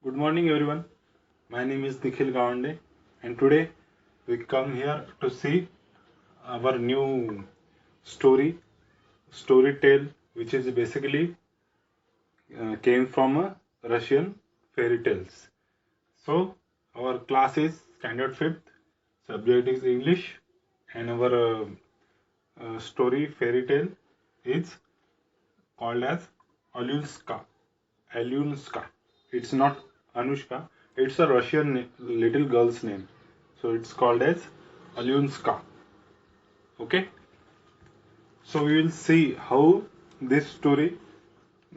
Good morning, everyone. My name is Nikhil Gawande, and today we come here to see our new story tale, which is basically came from a Russian fairy tales. So, our class is standard fifth, subject is English, and our story fairy tale is called as Alyunska. Alyunska. It's not Anushka. It's a Russian little girl's name. So it's called as Alyunska. Okay. So we will see how this story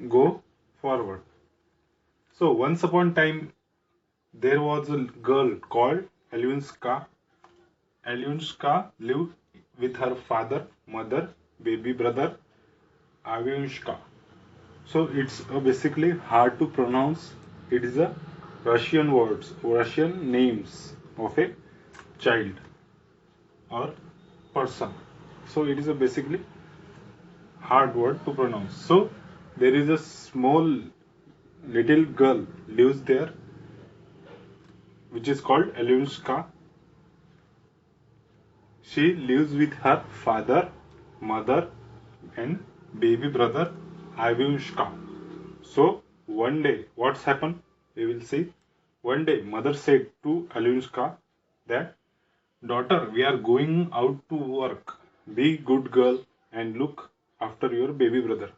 go forward. So once upon a time there was a girl called Alyunska. Alyunska lived with her father, mother, baby brother Avyushka. So it's basically hard to pronounce. It is a Russian words, Russian names of a child or person. So it is a basically hard word to pronounce. So there is a small little girl lives there, which is called Alyonska. She lives with her father, mother, and baby brother Ivyushka. So one day, what's happened? We will see. One day, mother said to Alyushka that, "Daughter, we are going out to work. Be good girl and look after your baby brother."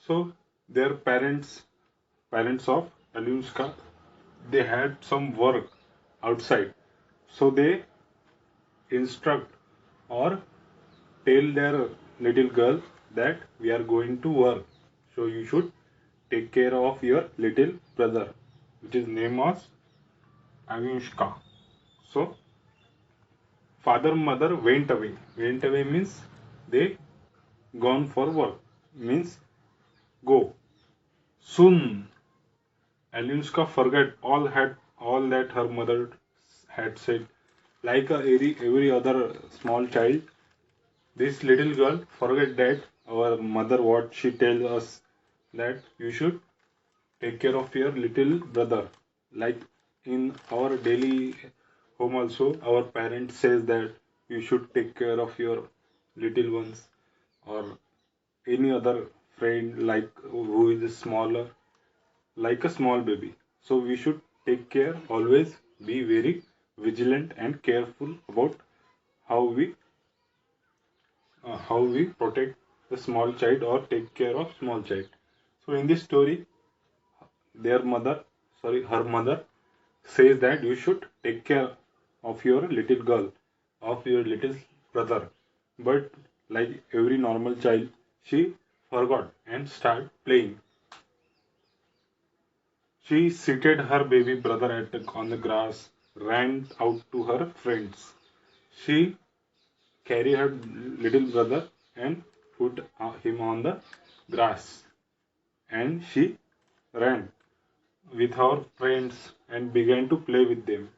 So their parents of Alyushka, they had some work outside. So they instruct or tell their little girl that we are going to work. So you should take care of your little brother, which is name as Anushka. So father mother went away. Went away means they gone for work. Means go. Soon Anushka forgot all that her mother had said. Like every other small child, this little girl forget that our mother what she tells us that you should take care of your little brother. Like in our daily home also, our parents says that you should take care of your little ones or any other friend like who is smaller, like a small baby. So we should take care, always be very vigilant and careful about how we protect the small child or take care of small child. So in this story, their mother, sorry, her mother says that you should take care of your little girl, of your little brother. But like every normal child, she forgot and started playing. She seated her baby brother on the grass, ran out to her friends. She carried her little brother and put him on the grass, and she ran with her friends and began to play with them.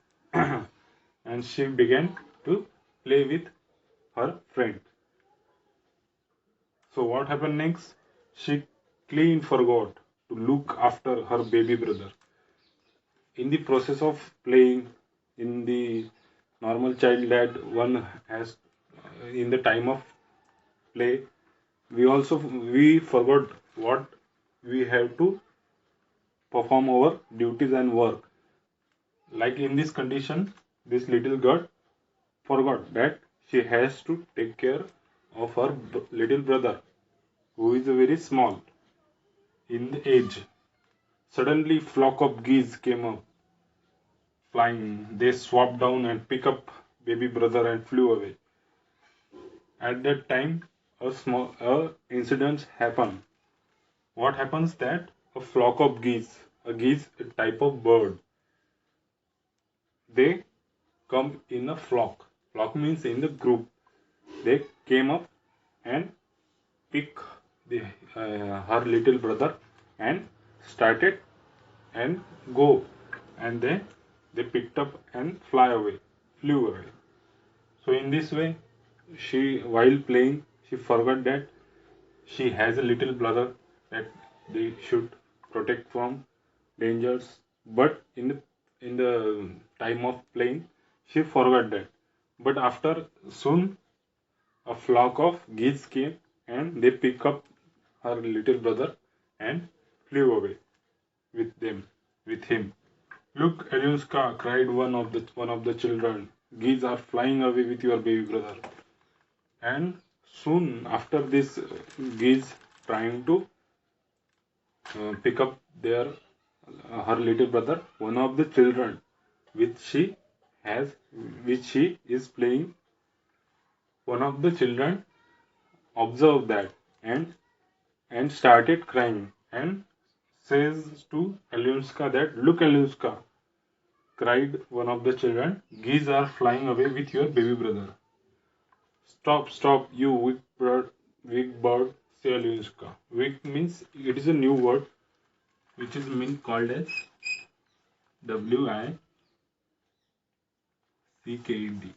And she began to play with her friend. So what happened next? She clean forgot to look after her baby brother. In the process of playing, in the normal child that one has in the time of play, we forgot what we have to perform our duties and work. Like in this condition, this little girl forgot that she has to take care of her little brother, who is very small in the age. Suddenly, flock of geese came up, flying. They swooped down and picked up baby brother and flew away. At that time, a incident happened. What happens that a flock of geese, a geese, a type of bird, they come in a flock. Flock means in the group. They came up and pick the her little brother and started and go, and they picked up and flew away. So in this way, she while playing, she forgot that she has a little brother that they should protect from dangers. but in the time of playing, she forgot that. But after soon, a flock of geese came and they pick up her little brother and flew away with them, with him. Look, Alyosha, cried one of the children. Geese are flying away with your baby brother. And soon after this, geese trying to pick up their her little brother, one of the children which she has, which she is playing. One of the children observed that and started crying and says to Alyosha that, look, Alyosha, cried one of the children, geese are flying away with your baby brother. Stop, stop, you weak bird, say Alyosha. Weak means it is a new word which is mean called as WICKED.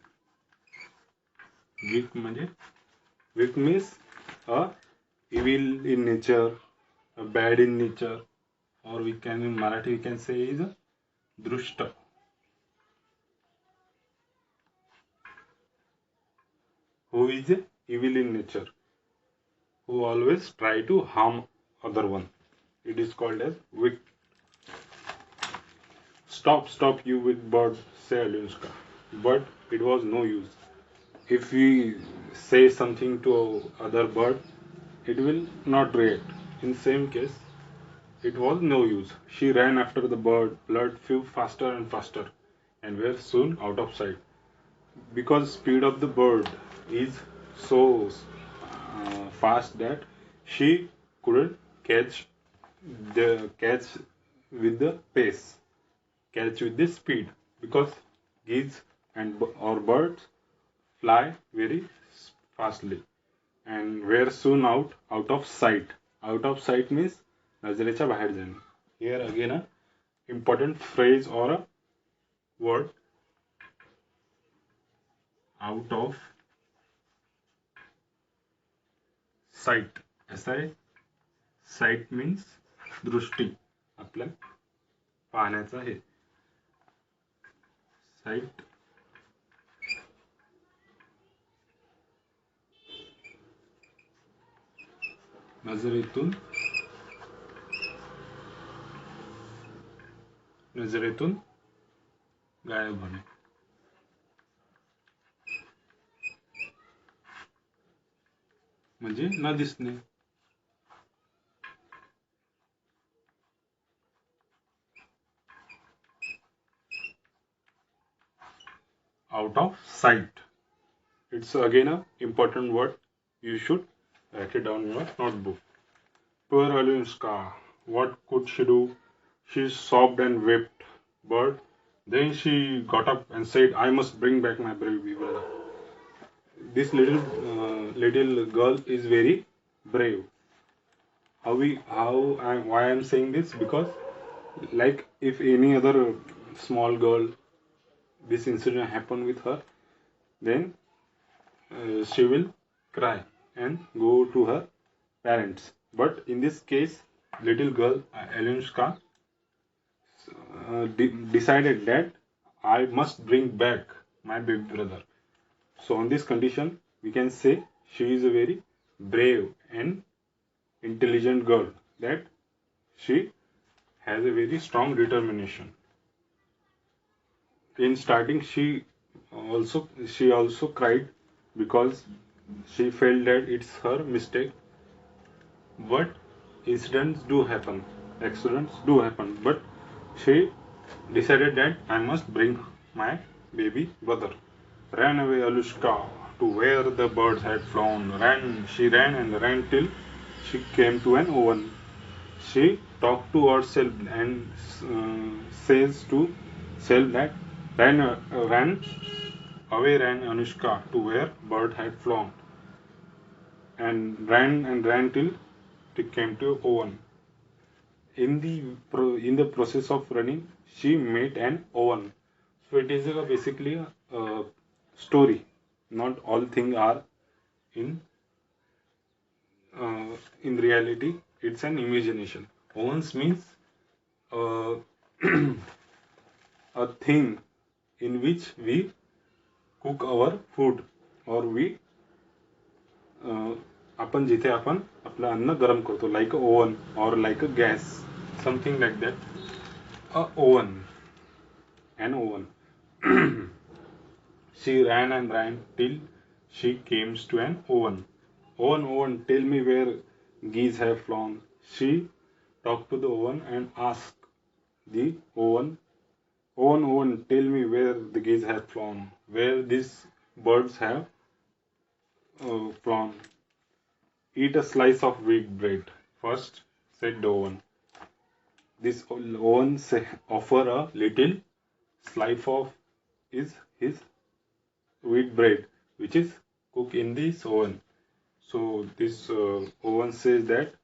Weak म्हणजे weak means a evil in nature, a bad in nature, or we can in Marathi we can say is a drushta, who is evil in nature, who always try to harm other one. It is called as wick. Stop, stop, you with bird, say Alyosha. But it was no use. If we say something to other bird, it will not react. In same case, it was no use. She ran after the bird, blood flew faster and faster, and were soon out of sight. Because speed of the bird is so fast that she couldn't catch with the pace, catch with the speed, because geese and or birds fly very fastly and were soon out of sight. Out of sight means नजरेच्या बाहेर जाणे. Here again a important phrase or a word, out of sight. SI sight means दृष्टी, आपल्या पाहण्याचा हे sight. नजरेतून नजरेतून गायब होणे. म्हणजे न दिसणे. Out of sight. It's again a important word. You should write it down in your notebook. Poor Alyosha, what could she do? She sobbed and wept, but then she got up and said, I must bring back my baby brother. This little girl is very brave. Why I'm saying this? Because like if any other small girl, this incident happened with her, then she will cry and go to her parents. But in this case, little girl Alyosha decided that I must bring back my baby brother. So on this condition, we can say she is a very brave and intelligent girl, that she has a very strong determination. In starting, she also cried because she felt that it's her mistake. But incidents do happen, accidents do happen. But she decided that I must bring my baby brother. Ran away Alyosha to where the birds had flown. She ran and ran till she came to an oven. She talked to herself and says to self that ran away ran Anushka to where bird had flown and ran till it came to oven. In the process of running, she met an oven. So it is basically a story. Not all things are in in reality. It's an imagination. Ovens means uh, a thing in which we cook our food or we आपण जिथे आपण आपलं अन्न गरम करतो, like a oven or like a gas, something like that. A oven, an oven. She ran and ran till she came to an oven. Oven, oven, tell me where geese have flown. She talked to the oven and asked the oven, oven, oven, tell me where the geese have flown, where these birds have flown. Eat a slice of wheat bread first, said the oven. This oven offer a little slice of his wheat bread, which is cooked in this oven. So this oven says that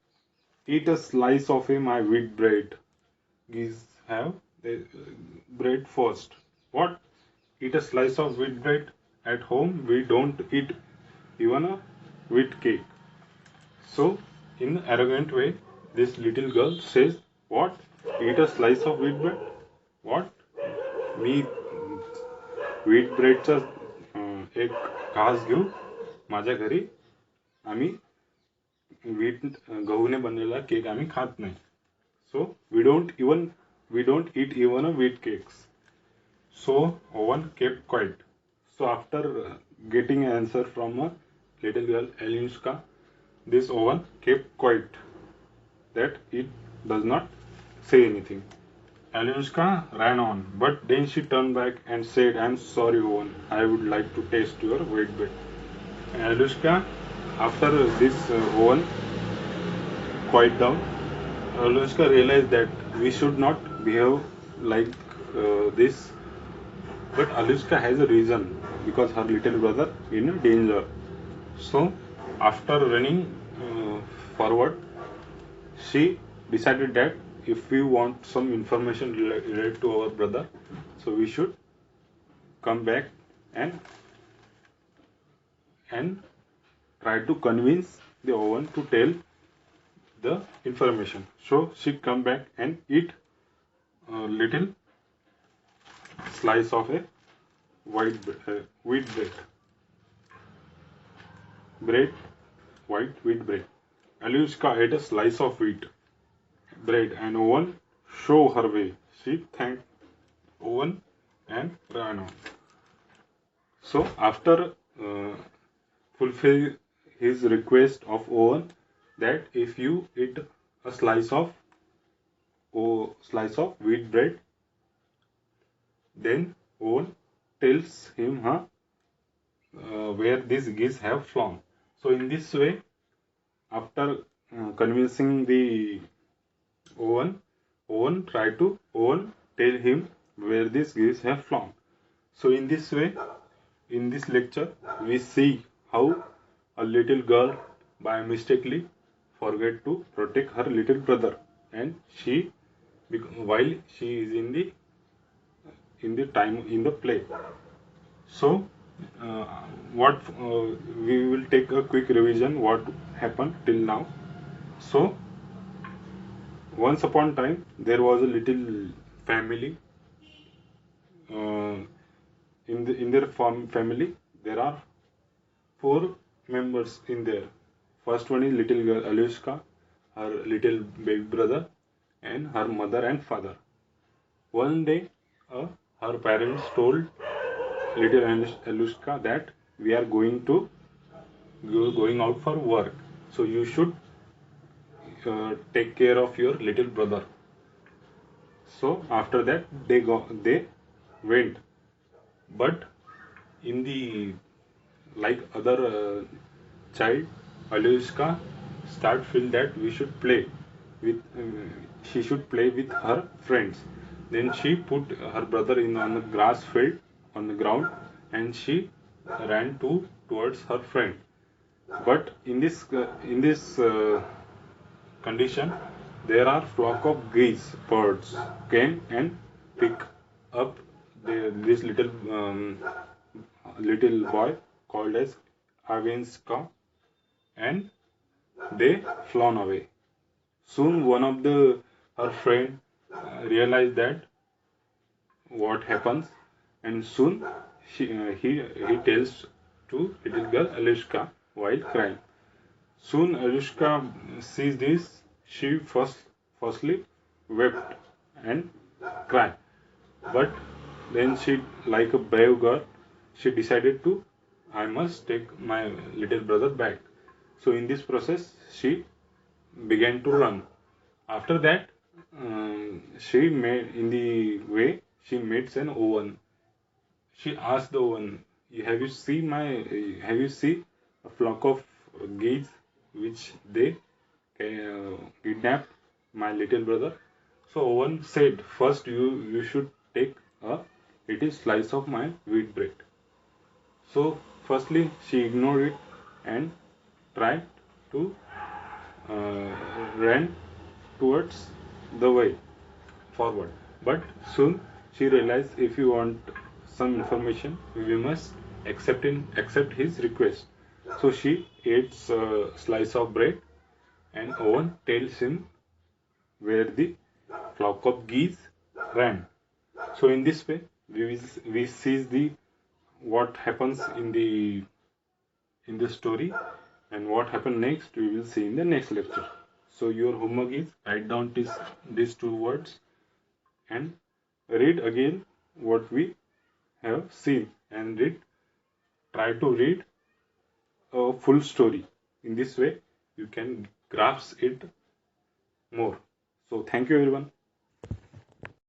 eat a slice of my wheat bread. Geese have the bread first. What? Eat a slice of wheat bread? At home we don't eat even a wheat cake. So in arrogant way, this little girl says, "What? Eat a slice of wheat bread? What? मी wheat ब्रेडचा एक घास घेऊ माझ्या घरी? आम्ही गहूने बनलेला cake आम्ही खात नाही. So we don't eat even a wheat cakes." So oven kept quiet. So after getting an answer from a little girl Alyosha, this oven kept quiet, that it does not say anything. Alyosha ran on, but then she turned back and said, "I'm sorry, Owen. I would like to taste your wheat bread." Alyosha, after this Owen quiet down, Alyosha realized that we should not behave like this. But Alyosha has a reason, because her little brother in danger. So after running forward, she decided that if we want some information related to our brother, so we should come back and try to convince the oven to tell the information. So she come back and eat a little slice of a wheat bread, white wheat bread. Alyosha ate a slice of wheat bread and Owen show her way. She thanked Owen and ran on. So after fulfill his request of Owen that if you eat a slice of wheat bread, then Owen tells him where these geese have flown. So in this way, after convincing the Owen tried to tell him where these geese have flown. So in this way, in this lecture, we see how a little girl by mistakenly forget to protect her little brother, and she, while she is in the play. So what we will take a quick revision what happened till now. So once upon a time there was a little family. In their family there are 4 members in there. First one is little girl Alyosha, her little baby brother, and her mother and father. One day her parents told little Alyosha that we are going out for work, so you should take care of your little brother. So after that they went, but in the like other child, Alyosha start feel that we should play with she should play with her friends. Then she put her brother on the grass field on the ground, and she ran towards her friend. But in this condition, there are flock of geese birds came and pick up this little boy called as Alyosha, and they flown away. Soon one of her friend realize that what happens, and soon he tells to little girl Alushka while crying. Soon Alushka sees this. She firstly wept and cried, but then she, like a brave girl, she decided to, I must take my little brother back. So in this process, she began to run. After that, she made in the way she meets an oven. She asked the oven, "Have you seen Have you seen a flock of geese which they kidnapped my little brother?" So Owen said, "First you should take a little slice of my wheat bread." So firstly she ignored it and tried to ran towards the way forward. But soon she realized, if you want some information, we must accept his request. So she eats a slice of bread, and Owen tells him where the flock of geese ran. So in this way, we see the what happens in the story, and what happened next we will see in the next lecture. So your homework is write down these two words and read again what we have seen, and try to read a full story. In this way you can grasp it more. So thank you everyone.